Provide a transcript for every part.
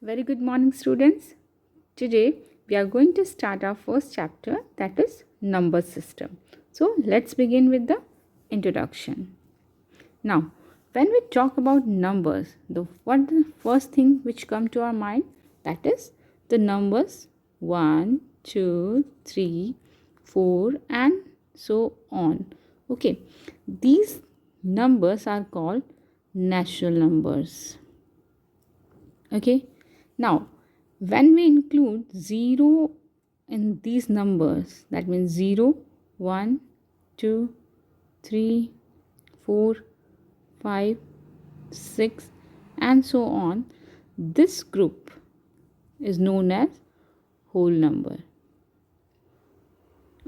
Very good morning, students. Today we are going to start our first chapter, that is number system. So let's begin with the introduction. Now, when we talk about numbers, the first thing which come to our mind, that is the numbers 1, 2, 3, 4 and so on. Okay, these numbers are called natural numbers. Okay, now when we include 0 in these numbers, that means 0, 1, 2, 3, 4, 5, 6 and so on, this group is known as whole number.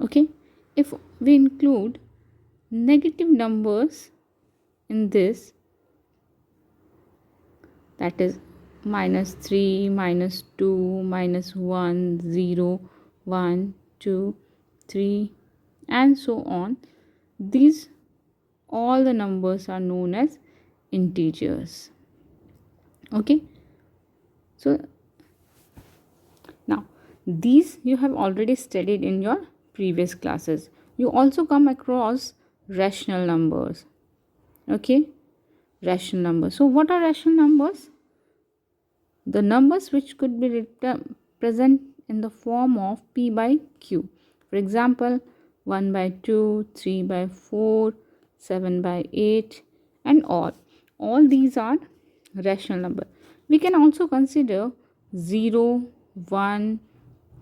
Okay, if we include negative numbers in this, that is -3, -2, -1, 0, 1, 2, 3 and so on, these all the numbers are known as integers. Okay, so now these you have already studied in your previous classes. You also come across rational numbers. Okay, rational numbers. So what are rational numbers? The numbers which could be present in the form of p by q. For example, 1 by 2, 3 by 4, 7 by 8 and all. All these are rational number. We can also consider 0, 1,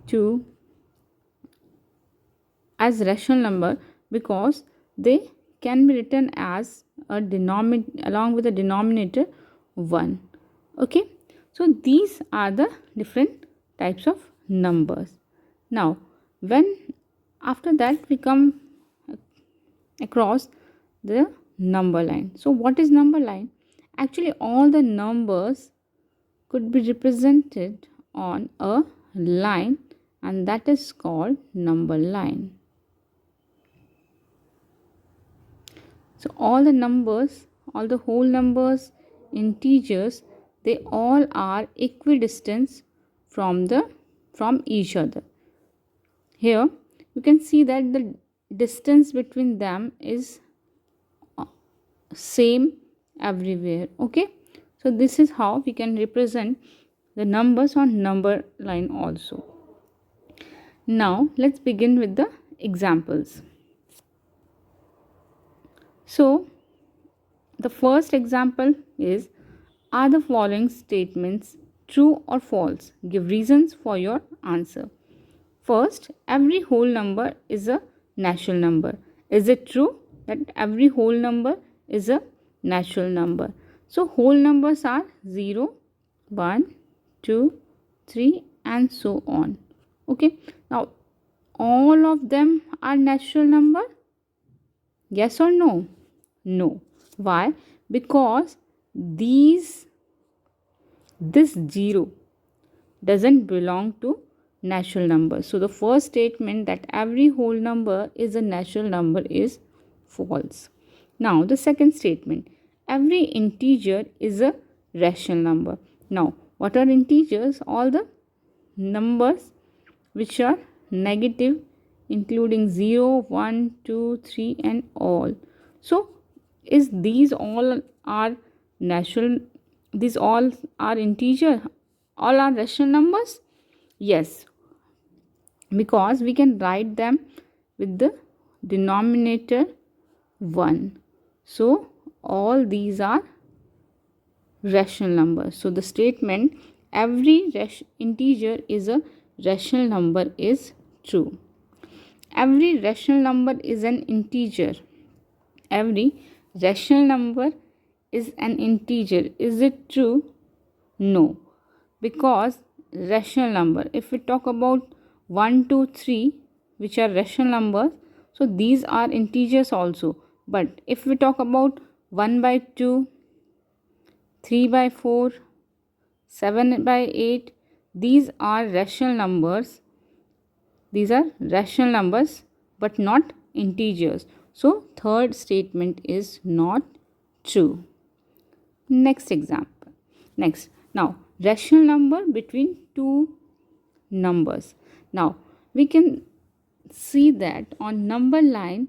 2 as rational number because they can be written as a denominator along with a denominator 1. Okay, so these are the different types of numbers. Now when after that we come across the number line. So what is number line? Actually all the numbers could be represented on a line and that is called number line. So all the numbers, all the whole numbers, integers, they all are equidistant from each other. Here you can see that the distance between them is same everywhere. Okay, so this is how we can represent the numbers on number line also. Now let's begin with the examples. So the first example is, are the following statements true or false? Give reasons for your answer. First, every whole number is a natural number. Is it true that every whole number is a natural number? So whole numbers are 0, 1, 2, 3 and so on. Okay, now all of them are natural number? Yes or no? No. Why? Because this 0 doesn't belong to natural number. So the first statement that every whole number is a natural number is false. Now the second statement, every integer is a rational number. Now what are integers? All the numbers which are negative including 0, 1, 2, 3 and all. So is these all are natural, these all are integer, all are rational numbers? Yes, because we can write them with the denominator 1. So all these are rational numbers. So the statement every integer is a rational number is true. Every rational number is an integer. Every rational number is an integer. Is it true? No, because rational number, if we talk about 1, 2, 3 which are rational numbers, so these are integers also. But if we talk about 1 by 2, 3 by 4, 7 by 8, these are rational numbers. These are rational numbers but not integers. So third statement is not true. Next example. Next, Now, rational number between two numbers. Now, we can see that on number line,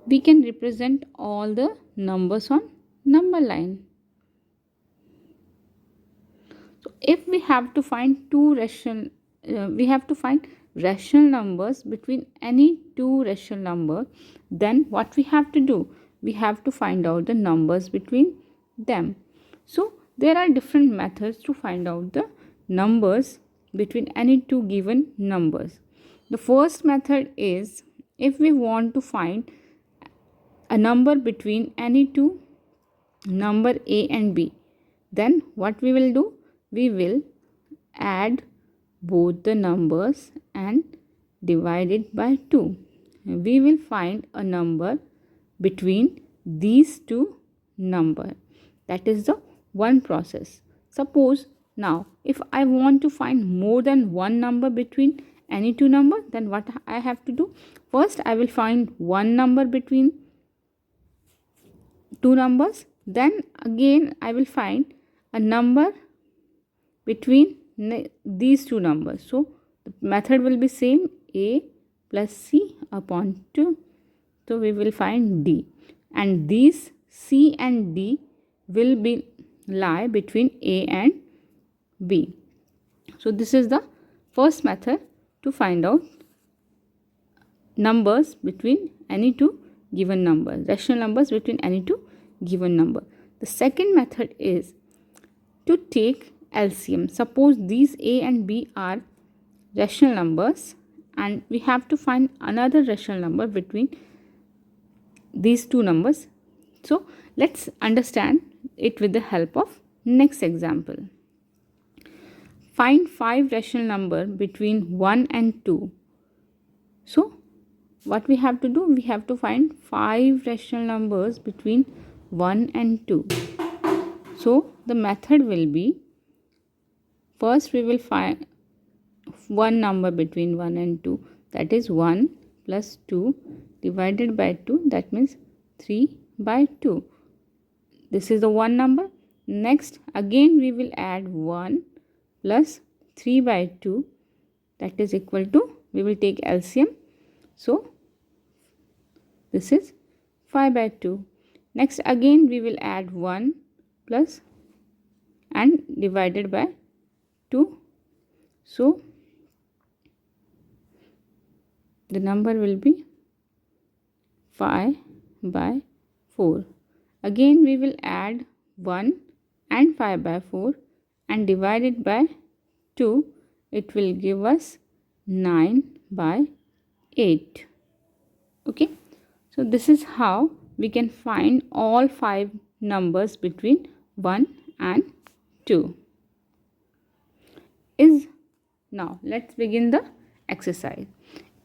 we can represent all the numbers on number line. So if we have to find we have to find rational numbers between any two rational number, then what we have to do? We have to find out the numbers between them. So there are different methods to find out the numbers between any two given numbers. The first method is, if we want to find a number between any two number A and B, then what we will do? We will add both the numbers and divide it by 2. We will find a number between these two numbers. That is the one process. Suppose now if I want to find more than one number between any two numbers, then what I have to do? First I will find one number between two numbers, then again I will find a number between these two numbers. So the method will be same, A plus C upon 2. So we will find D, and these C and D will be lie between A and B. So this is the first method to find out numbers between any two given numbers, rational numbers between any two given number. The second method is to take LCM. Suppose these A and B are rational numbers and we have to find another rational number between these two numbers. So let's understand it with the help of next example. Find 5 rational number between 1 and 2. So what we have to do? We have to find 5 rational numbers between 1 and 2. So the method will be, first we will find one number between 1 and 2, that is 1 plus 2 divided by 2, that means 3 by 2. This is the one number. Next again we will add 1 plus 3 by 2, that is equal to, we will take LCM. So this is 5 by 2. Next again we will add 1 plus and divided by 2. So the number will be 5 by 4. Again we will add 1 and 5 by 4 and divide it by 2. It will give us 9 by 8. Okay. So this is how we can find all 5 numbers between 1 and 2. Now let's begin the exercise.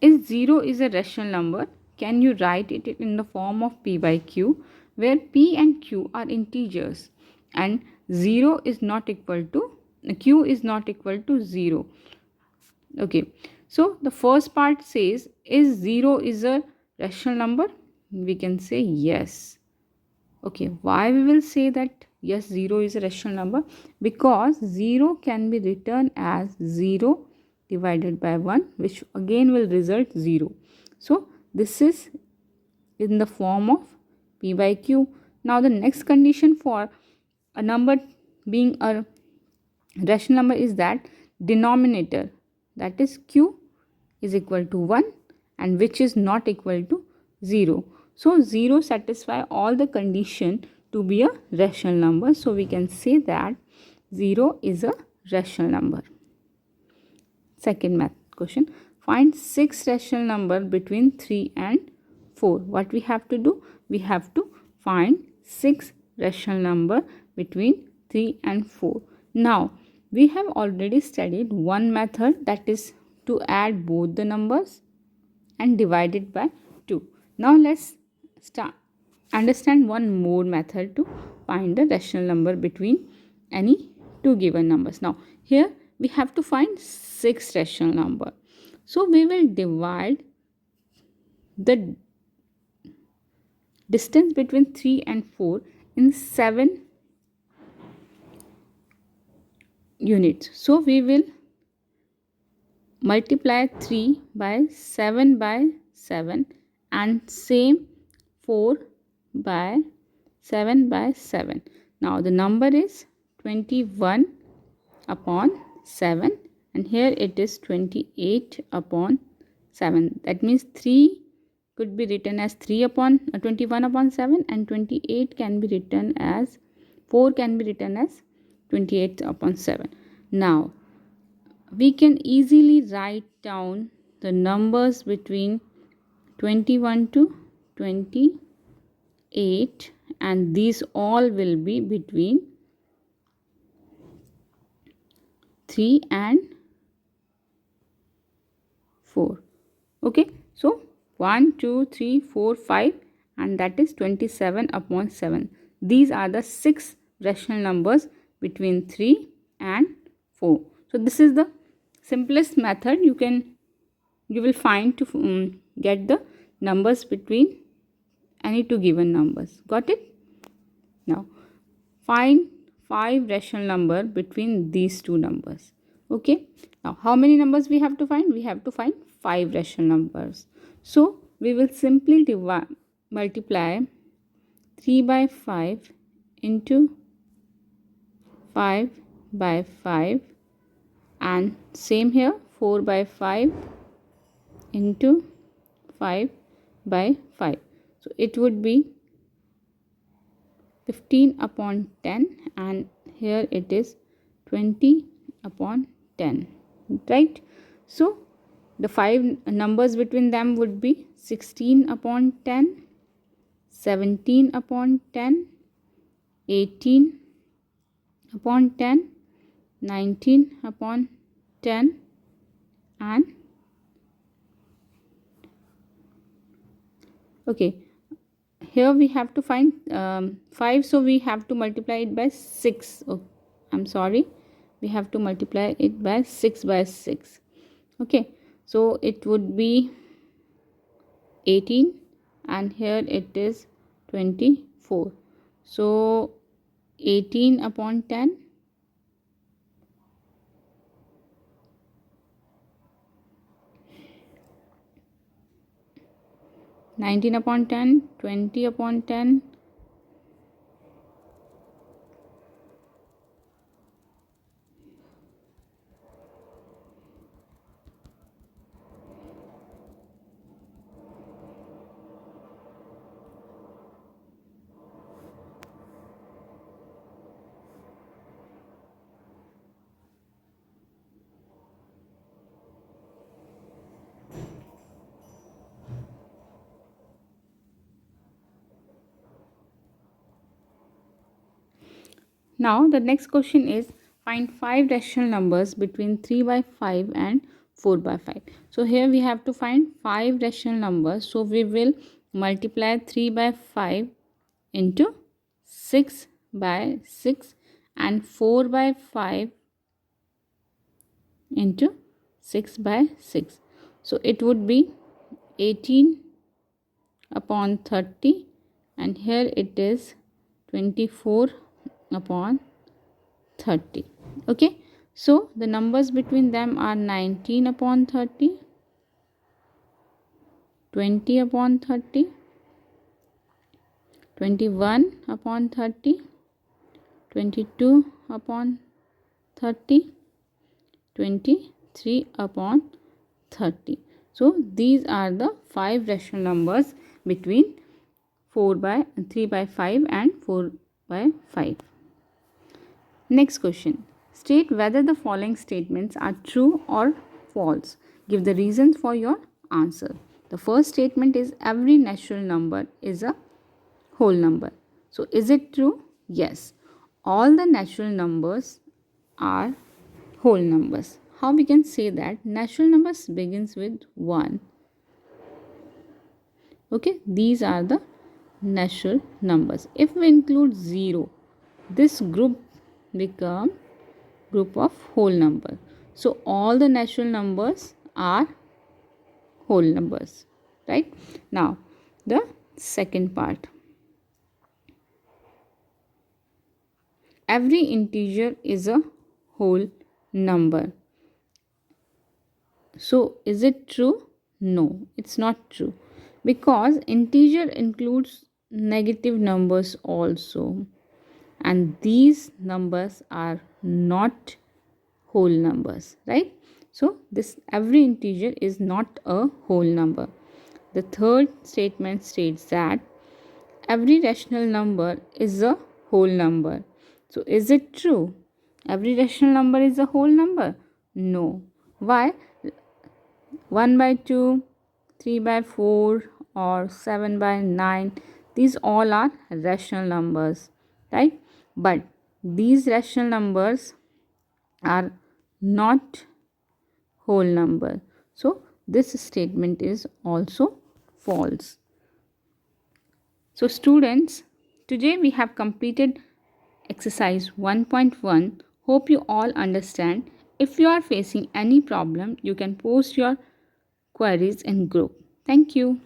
If 0 is a rational number, can you write it in the form of P by Q, where P and Q are integers and 0 is not equal to, Q is not equal to 0. Okay, so the first part says, is 0 is a rational number? We can say yes. Okay, why we will say that yes, 0 is a rational number? Because 0 can be written as 0 divided by 1, which again will result 0. So this is in the form of P by Q. Now the next condition for a number being a rational number is that denominator, that is Q, is equal to 1 and which is not equal to 0. So 0 satisfy all the condition to be a rational number. So we can say that 0 is a rational number. Second math question. Find 6 rational number between 3 and 4. What we have to do? We have to find 6 rational number between 3 and 4. Now we have already studied one method, that is to add both the numbers and divide it by 2. Now let's understand one more method to find the rational number between any two given numbers. Now here we have to find 6 rational number. So we will divide the distance between 3 and 4 in 7 units. So we will multiply 3 by 7 by 7 and same 4 by 7 by 7. Now the number is 21 upon 7 and here it is 28 upon 7. That means 3 could be written as 21 upon 7 and 28 can be written as 4 can be written as 28 upon 7. Now we can easily write down the numbers between 21 to 28 and these all will be between 3 and 4. Okay, so 1 2 3 4 5 and that is 27 upon 7. These are the 6 rational numbers between 3 and 4. So this is the simplest method you will find to get the numbers between any two given numbers. Got it? Now find 5 rational number between these two numbers. Okay, now how many numbers we have to find? We have to find 5 rational numbers. So we will simply multiply 3 by 5 into 5 by 5 and same here 4 by 5 into 5 by 5. So it would be 15 upon 10 and here it is 20 upon 10, right? So the 5 numbers between them would be 16 upon 10, 17 upon 10, 18 upon 10, 19 upon 10 and okay, here we have to find 5, so we have to multiply it by 6. Oh, I'm sorry, we have to multiply it by 6 by 6. Okay, so it would be 18 and here it is 24. So 18 upon 10, 19 upon 10, 20 upon 10, now the next question is find 5 rational numbers between 3 by 5 and 4 by 5. So here we have to find 5 rational numbers. So we will multiply 3 by 5 into 6 by 6 and 4 by 5 into 6 by 6. So it would be 18 upon 30 and here it is 24 upon 30. Okay, so the numbers between them are 19 upon 30, 20 upon 30, 21 upon 30, 22 upon 30, 23 upon 30. So these are the 5 rational numbers between 3 by 5 and 4 by 5. Next question. State whether the following statements are true or false. Give the reasons for your answer. The first statement is every natural number is a whole number. So is it true? Yes. All the natural numbers are whole numbers. How we can say that? Natural numbers begins with 1. Okay, these are the natural numbers. If we include 0, this group become group of whole number. So all the natural numbers are whole numbers, right? Now the second part. Every integer is a whole number. So is it true? No, it's not true, because integer includes negative numbers also, and these numbers are not whole numbers, right? So this every integer is not a whole number. The third statement states that every rational number is a whole number. So is it true? Every rational number is a whole number? No. Why? 1 by 2, 3 by 4, or 7 by 9, these all are rational numbers, right? But these rational numbers are not whole number. So this statement is also false. So students, today we have completed exercise 1.1. Hope you all understand. If you are facing any problem, you can post your queries in group. Thank you.